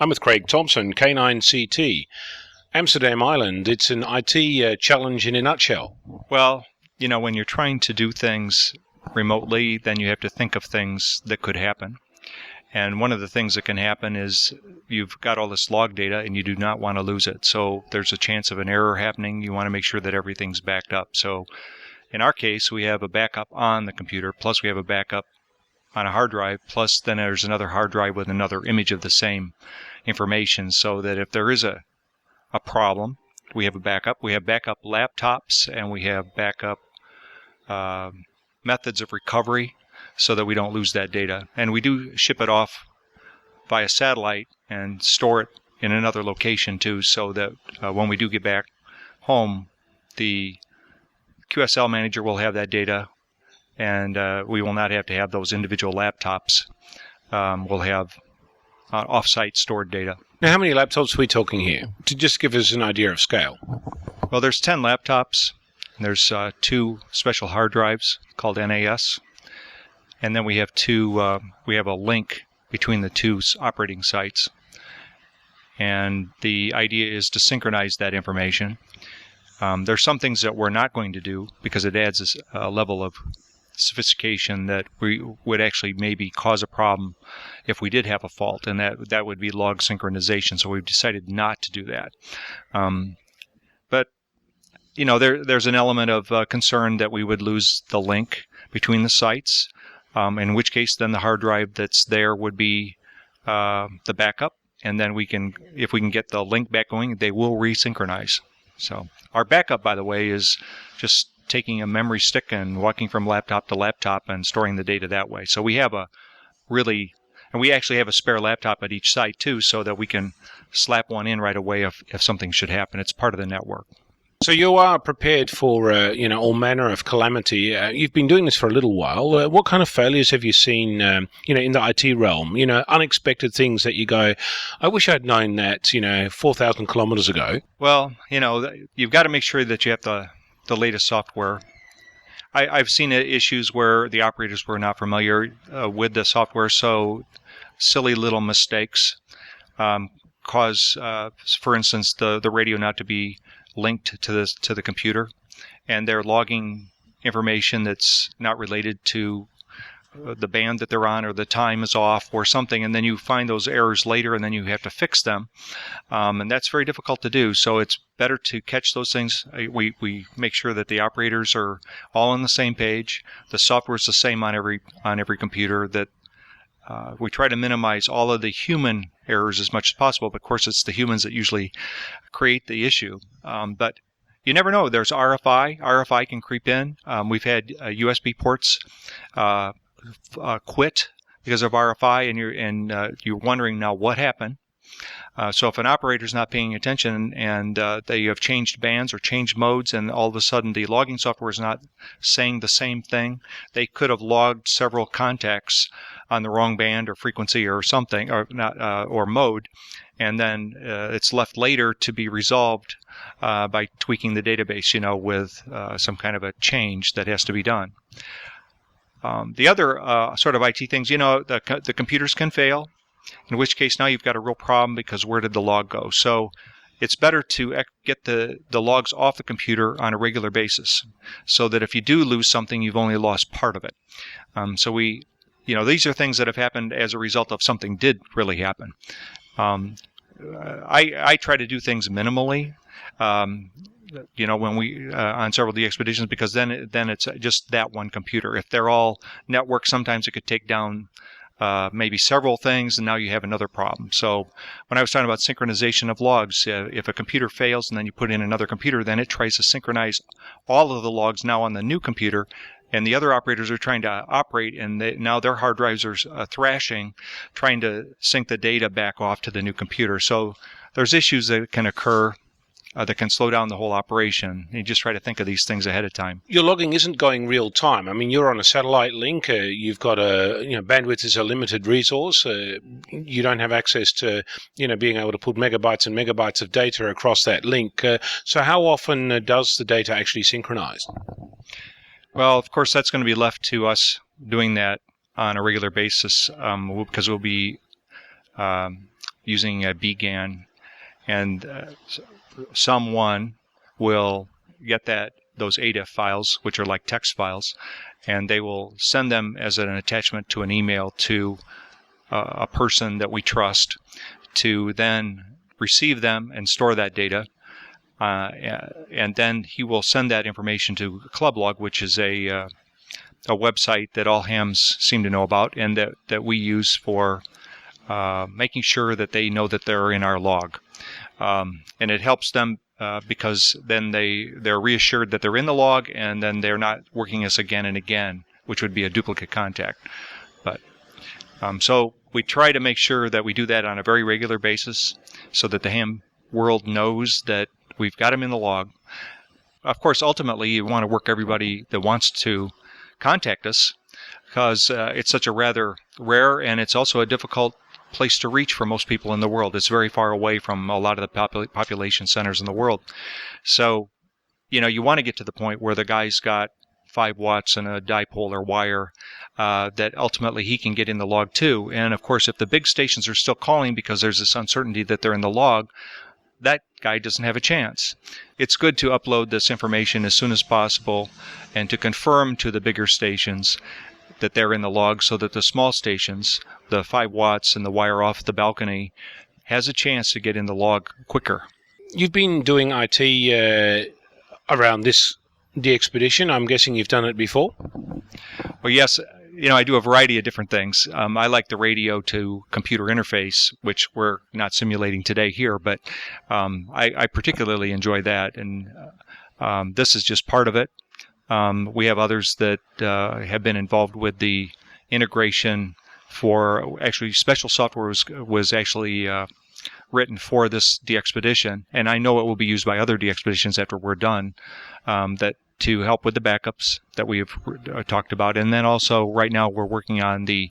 I'm with Craig Thompson, K9CT. Amsterdam Island, it's an IT challenge in a nutshell. Well, when you're trying to do things remotely, then you have to think of things that could happen. And one of the things that can happen is you've got all this log data and you do not want to lose it. So there's a chance of an error happening. You want to make sure that everything's backed up. So in our case, we have a backup on the computer, plus we have a backup on a hard drive, plus then there's another hard drive with another image of the same information, so that if there is a problem, we have a backup. We have backup laptops and we have backup methods of recovery so that we don't lose that data. And we do ship it off via satellite and store it in another location too, so that when we do get back home, the QSL manager will have that data, and we will not have to have those individual laptops. We'll have off-site stored data. Now, how many laptops are we talking here? To just give us an idea of scale. Well, there's 10 laptops. There's 2 special hard drives called NAS, and then we have we have a link between the 2 operating sites. And the idea is to synchronize that information. There's some things that we're not going to do because it adds a level of sophistication that we would actually maybe cause a problem if we did have a fault, and that would be log synchronization. So we've decided not to do that. But there's an element of concern that we would lose the link between the sites, in which case then the hard drive that's there would be the backup, and then if we can get the link back going, they will resynchronize. So our backup, by the way, is just taking a memory stick and walking from laptop to laptop and storing the data that way. So we have and we actually have a spare laptop at each site too, so that we can slap one in right away if something should happen. It's part of the network. So you are prepared for all manner of calamity. You've been doing this for a little while. What kind of failures have you seen in the IT realm? Unexpected things that you go, I wish I'd known that 4,000 kilometers ago. Well, you've got to make sure that you have the latest software. I've seen issues where the operators were not familiar with the software, so silly little mistakes cause, for instance, the radio not to be linked to the computer, and they're logging information that's not related to the band that they're on, or the time is off or something, and then you find those errors later and then you have to fix them, and that's very difficult to do. So it's better to catch those things. We make sure that the operators are all on the same page. The software is the same on every computer. That we try to minimize all of the human errors as much as possible, but of course it's the humans that usually create the issue. But you never know. There's RFI. RFI can creep in. We've had USB ports quit because of RFI, and you're wondering now what happened. So if an operator's not paying attention and they have changed bands or changed modes, and all of a sudden the logging software is not saying the same thing, they could have logged several contacts on the wrong band or frequency or something, or not, or mode, and then it's left later to be resolved by tweaking the database, with some kind of a change that has to be done. The other sort of IT things, the computers can fail, in which case now you've got a real problem because where did the log go? So it's better to get the logs off the computer on a regular basis, so that if you do lose something, you've only lost part of it. So these are things that have happened as a result of something did really happen. I try to do things minimally. When we on several DXpeditions, because then it's just that one computer. If they're all networked, sometimes it could take down maybe several things, and now you have another problem. So when I was talking about synchronization of logs, if a computer fails and then you put in another computer, then it tries to synchronize all of the logs now on the new computer, and the other operators are trying to operate, and now their hard drives are thrashing, trying to sync the data back off to the new computer. So there's issues that can occur that can slow down the whole operation. You just try to think of these things ahead of time. Your logging isn't going real time. I mean, you're on a satellite link. You've got bandwidth is a limited resource. You don't have access to, being able to put megabytes and megabytes of data across that link. So how often does the data actually synchronize? Well, of course, that's going to be left to us doing that on a regular basis, because we'll be using a BGAN, and someone will get those ADIF files, which are like text files, and they will send them as an attachment to an email to a person that we trust to then receive them and store that data. And then he will send that information to ClubLog, which is a website that all hams seem to know about, and that we use for making sure that they know that they're in our log. And it helps them because then they're reassured that they're in the log, and then they're not working us again and again, which would be a duplicate contact. But so we try to make sure that we do that on a very regular basis so that the ham world knows that we've got them in the log. Of course, ultimately, you want to work everybody that wants to contact us, because it's such a rather rare, and it's also a difficult place to reach for most people in the world. It's very far away from a lot of the population centers in the world. So, you want to get to the point where the guy's got 5 watts and a dipolar wire that ultimately he can get in the log too. And of course, if the big stations are still calling because there's this uncertainty that they're in the log, that guy doesn't have a chance. It's good to upload this information as soon as possible and to confirm to the bigger stations that they're in the log, so that the small stations, the 5 watts and the wire off the balcony, has a chance to get in the log quicker. You've been doing IT around this DXpedition. I'm guessing you've done it before? Well, yes. I do a variety of different things. I like the radio to computer interface, which we're not simulating today here, but I particularly enjoy that, and this is just part of it. We have others that have been involved with the integration for actually special software was actually written for this DXpedition, and I know it will be used by other DXpeditions after we're done, that to help with the backups that we have talked about. And then also right now we're working on the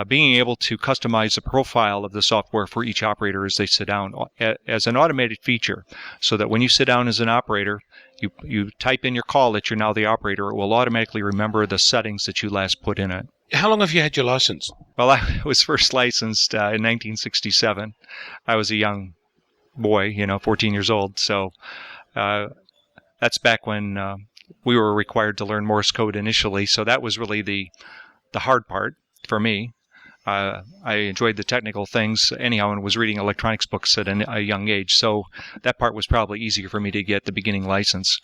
being able to customize the profile of the software for each operator as they sit down as an automated feature, so that when you sit down as an operator, you type in your call that you're now the operator, it will automatically remember the settings that you last put in it. How long have you had your license? Well, I was first licensed in 1967. I was a young boy, 14 years old. So that's back when we were required to learn Morse code initially. So that was really the hard part for me. I enjoyed the technical things anyhow and was reading electronics books at a young age. So that part was probably easier for me to get the beginning license.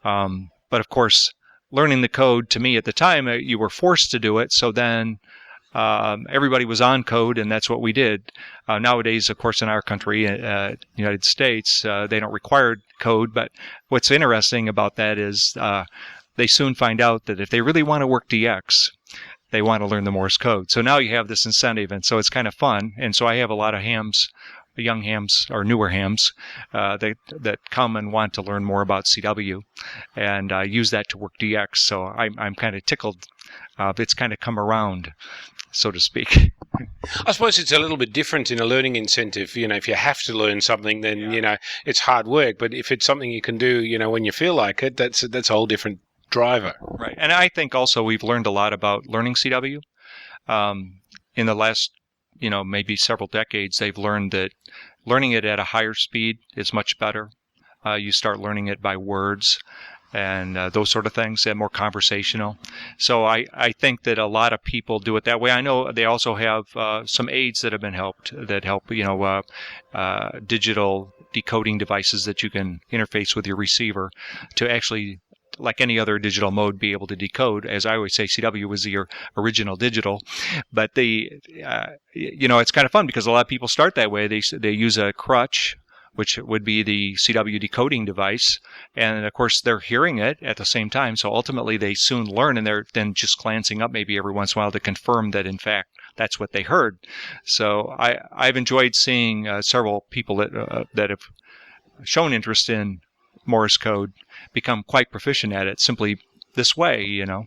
But of course, learning the code, to me at the time, you were forced to do it. So then everybody was on code, and that's what we did. Nowadays, of course, in our country, United States, they don't require code. But what's interesting about that is they soon find out that if they really want to work DX, they want to learn the Morse code. So now you have this incentive, and so it's kind of fun. And so I have a lot of hams, young hams or newer hams, that come and want to learn more about CW, and use that to work DX. So I'm kind of tickled. It's kind of come around, so to speak. I suppose it's a little bit different in a learning incentive. If you have to learn something, then it's hard work. But if it's something you can do, when you feel like it, that's a whole different driver. Right. And I think also we've learned a lot about learning CW. In the last, maybe several decades, they've learned that learning it at a higher speed is much better. You start learning it by words and those sort of things, and more conversational. So I think that a lot of people do it that way. I know they also have some aids that have been help, digital decoding devices that you can interface with your receiver to actually, like any other digital mode, be able to decode. As I always say, CW was the original digital. But it's kind of fun because a lot of people start that way. They use a crutch, which would be the CW decoding device. And of course, they're hearing it at the same time. So ultimately, they soon learn, and they're then just glancing up maybe every once in a while to confirm that, in fact, that's what they heard. So I've enjoyed seeing several people that have shown interest in Morse code become quite proficient at it simply this way, Now,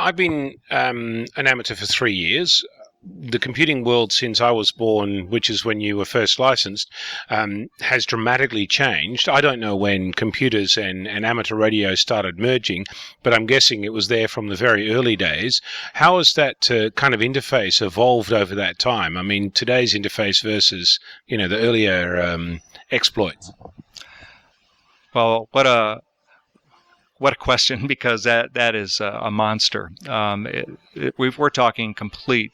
I've been an amateur for 3 years. the computing world since I was born, which is when you were first licensed, has dramatically changed. I don't know when computers and amateur radio started merging, but I'm guessing it was there from the very early days. How has that kind of interface evolved over that time? I mean, today's interface versus, the earlier exploits. Well, what a question, because that is a monster. We're talking complete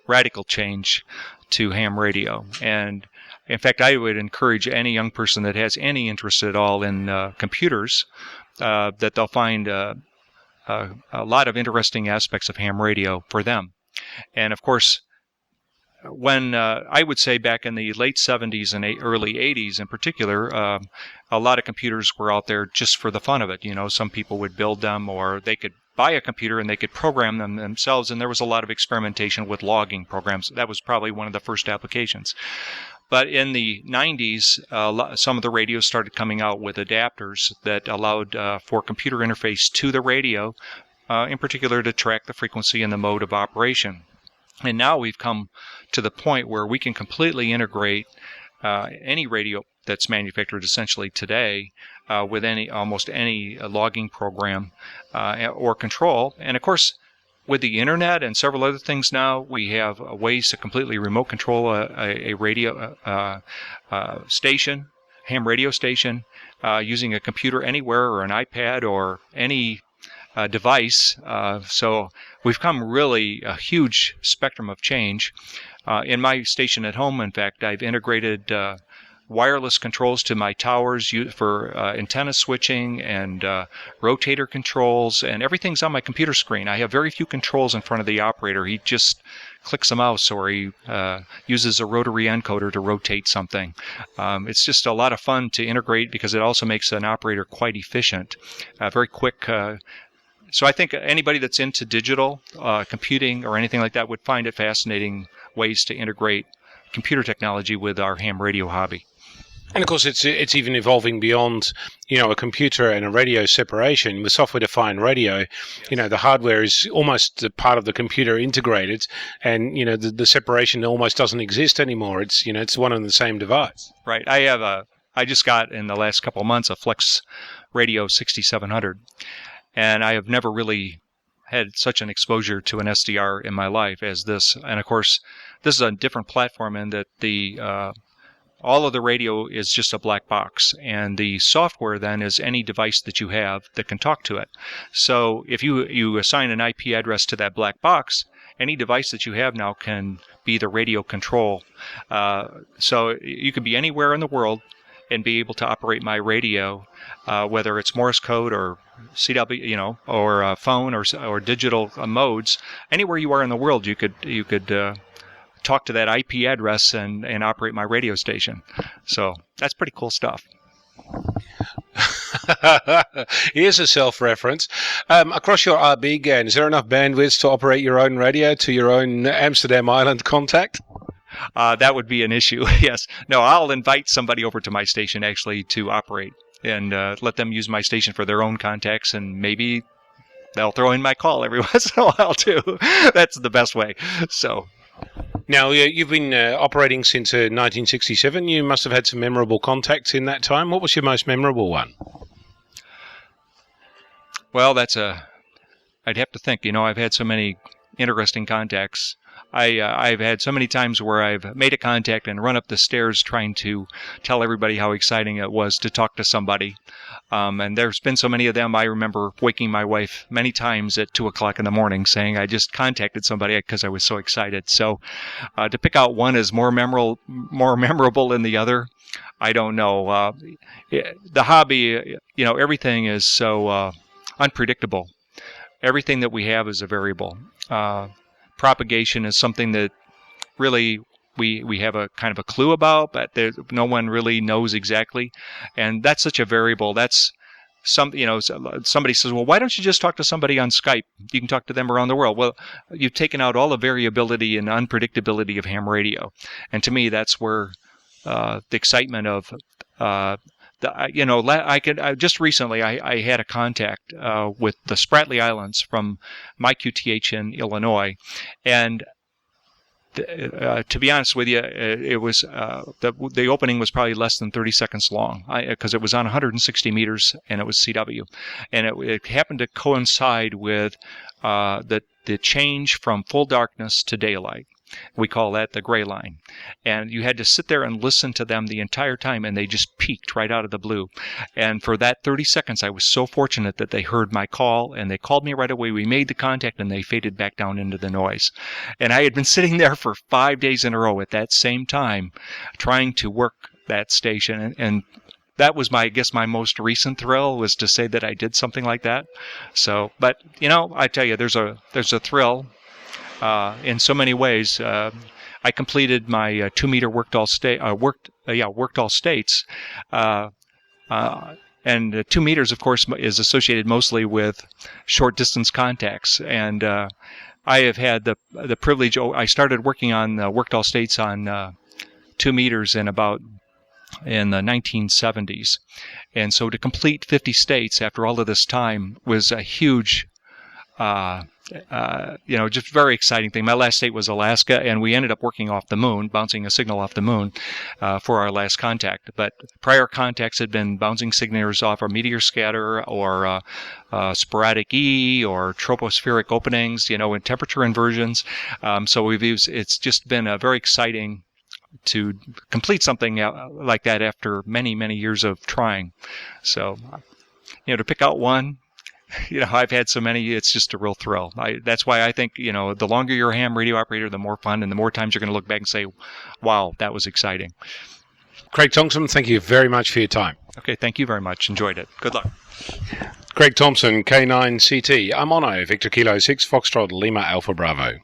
radical change to ham radio, and in fact, I would encourage any young person that has any interest at all in computers that they'll find a lot of interesting aspects of ham radio for them. And of course, when I would say back in the late 70s and early 80s in particular, a lot of computers were out there just for the fun of it. Some people would build them, or they could buy a computer and they could program them themselves, and there was a lot of experimentation with logging programs. That was probably one of the first applications. But in the 90s, some of the radios started coming out with adapters that allowed for computer interface to the radio, in particular to track the frequency and the mode of operation. And now we've come to the point where we can completely integrate any radio that's manufactured essentially today with almost any logging program or control. And of course, with the internet and several other things now, we have ways to completely remote control a radio station, ham radio station, using a computer anywhere, or an iPad, or any device. So we've come really a huge spectrum of change. In my station at home, in fact, I've integrated wireless controls to my towers for antenna switching and rotator controls, and everything's on my computer screen. I have very few controls in front of the operator. He just clicks a mouse, or he uses a rotary encoder to rotate something. It's just a lot of fun to integrate, because it also makes an operator quite efficient, very quick. So I think anybody that's into digital computing or anything like that would find it fascinating ways to integrate computer technology with our ham radio hobby. And of course, it's even evolving beyond, a computer and a radio separation. With software-defined radio, the hardware is almost a part of the computer integrated, and the separation almost doesn't exist anymore. It's it's one and the same device. Right. I just got in the last couple of months a Flex Radio 6700, and I have never really had such an exposure to an SDR in my life as this. And of course, this is a different platform in that all of the radio is just a black box, and the software then is any device that you have that can talk to it. So if you assign an IP address to that black box, any device that you have now can be the radio control. So you could be anywhere in the world and be able to operate my radio, whether it's Morse code or CW, or phone or digital modes. Anywhere you are in the world, you could talk to that IP address and operate my radio station. So that's pretty cool stuff. Here's a self-reference. Across your RB GAN, is there enough bandwidth to operate your own radio to your own Amsterdam Island contact? That would be an issue, yes. No, I'll invite somebody over to my station actually to operate, and let them use my station for their own contacts, and maybe they'll throw in my call every once in a while too. That's the best way. So. Now, you've been operating since 1967. You must have had some memorable contacts in that time. What was your most memorable one? Well, I'd have to think. I've had so many interesting contacts. I've had so many times where I've made a contact and run up the stairs trying to tell everybody how exciting it was to talk to somebody. And there's been so many of them. I remember waking my wife many times at 2 o'clock in the morning saying I just contacted somebody because I was so excited. So to pick out one as more memorable than the other, I don't know. The hobby, everything is so unpredictable. Everything that we have is a variable. Propagation is something that really we have a kind of a clue about, but no one really knows exactly, and that's such a variable. That's somebody says, well, why don't you just talk to somebody on Skype? You can talk to them around the world. Well, you've taken out all the variability and unpredictability of ham radio, and to me, that's where the excitement of just recently I had a contact with the Spratley Islands from my QTH in Illinois, and to be honest with you, it was the opening was probably less than 30 seconds long because it was on 160 meters and it was CW, and it happened to coincide with the change from full darkness to daylight. We call that the gray line. And you had to sit there and listen to them the entire time, and they just peaked right out of the blue. And for that 30 seconds, I was so fortunate that they heard my call, and they called me right away. We made the contact, and they faded back down into the noise. And I had been sitting there for 5 days in a row at that same time trying to work that station. And that was I guess my most recent thrill, was to say that I did something like that. So, but, I tell you, there's a thrill in so many ways. I completed my 2-meter worked all states, and 2 meters, of course, is associated mostly with short distance contacts. And I have had the privilege. I started working on worked all states on 2 meters in the 1970s, and so to complete 50 states after all of this time was a huge just very exciting thing. My last state was Alaska, and we ended up working off the moon, bouncing a signal off the moon for our last contact. But prior contacts had been bouncing signals off a meteor scatter or sporadic E or tropospheric openings, and temperature inversions. So it's just been very exciting to complete something like that after many, many years of trying. So, to pick out one, I've had so many, it's just a real thrill. That's why I think, the longer you're a ham radio operator, the more fun, and the more times you're going to look back and say, wow, that was exciting. Craig Thompson, thank you very much for your time. Okay, thank you very much. Enjoyed it. Good luck. Craig Thompson, K9CT, Amono, Victor Kilo 6, Foxtrot, Lima Alpha Bravo.